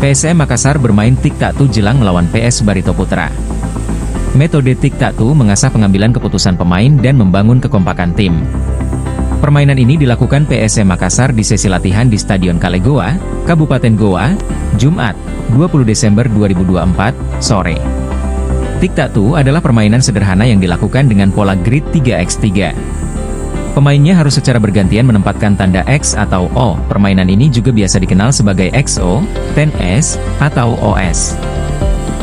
PSM Makassar bermain tic-tac-toe jelang melawan PS Barito Putra. Metode tic-tac-toe mengasah pengambilan keputusan pemain dan membangun kekompakan tim. Permainan ini dilakukan PSM Makassar di sesi latihan di Stadion Kale Goa, Kabupaten Goa, Jumat, 20 Desember 2024, sore. Tic-tac-toe adalah permainan sederhana yang dilakukan dengan pola grid 3x3. Pemainnya harus secara bergantian menempatkan tanda X atau O. Permainan ini juga biasa dikenal sebagai XO, 10S, atau OS.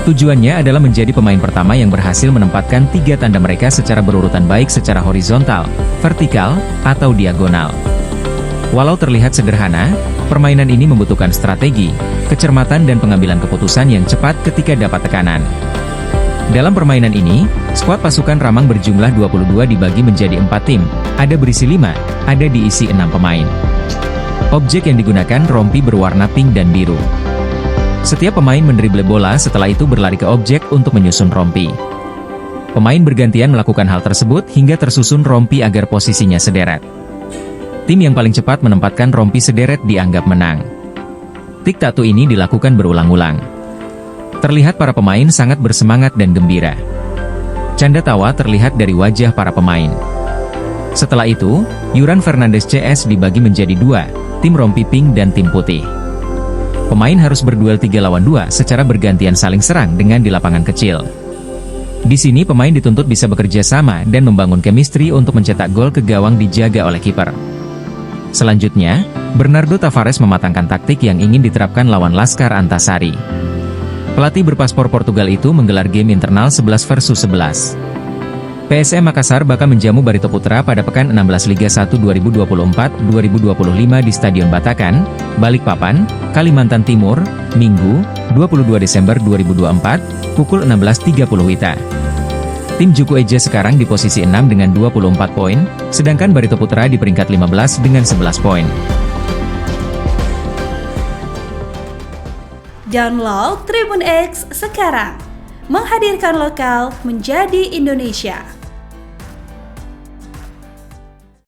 Tujuannya adalah menjadi pemain pertama yang berhasil menempatkan 3 tanda mereka secara berurutan baik secara horizontal, vertikal, atau diagonal. Walau terlihat sederhana, permainan ini membutuhkan strategi, kecermatan dan pengambilan keputusan yang cepat ketika dapat tekanan. Dalam permainan ini, skuad pasukan Ramang berjumlah 22 dibagi menjadi 4 tim, ada berisi 5, ada diisi 6 pemain. Objek yang digunakan rompi berwarna pink dan biru. Setiap pemain mendrible bola setelah itu berlari ke objek untuk menyusun rompi. Pemain bergantian melakukan hal tersebut hingga tersusun rompi agar posisinya sederet. Tim yang paling cepat menempatkan rompi sederet dianggap menang. Tic-tac-toe ini dilakukan berulang-ulang. Terlihat para pemain sangat bersemangat dan gembira. Canda tawa terlihat dari wajah para pemain. Setelah itu, Yuran Fernandes CS dibagi menjadi 2, tim rompi pink dan tim putih. Pemain harus berduel 3 lawan 2 secara bergantian saling serang dengan di lapangan kecil. Di sini pemain dituntut bisa bekerja sama dan membangun chemistry untuk mencetak gol ke gawang dijaga oleh kiper. Selanjutnya, Bernardo Tavares mematangkan taktik yang ingin diterapkan lawan Laskar Antasari. Pelatih berpaspor Portugal itu menggelar game internal 11 versus 11. PSM Makassar bakal menjamu Barito Putra pada pekan 16 Liga 1 2024-2025 di Stadion Batakan, Balikpapan, Kalimantan Timur, Minggu, 22 Desember 2024, pukul 16.30 WITA. Tim Juku Eja sekarang di posisi 6 dengan 24 poin, sedangkan Barito Putra di peringkat 15 dengan 11 poin. Download Tribun X sekarang, menghadirkan lokal menjadi Indonesia.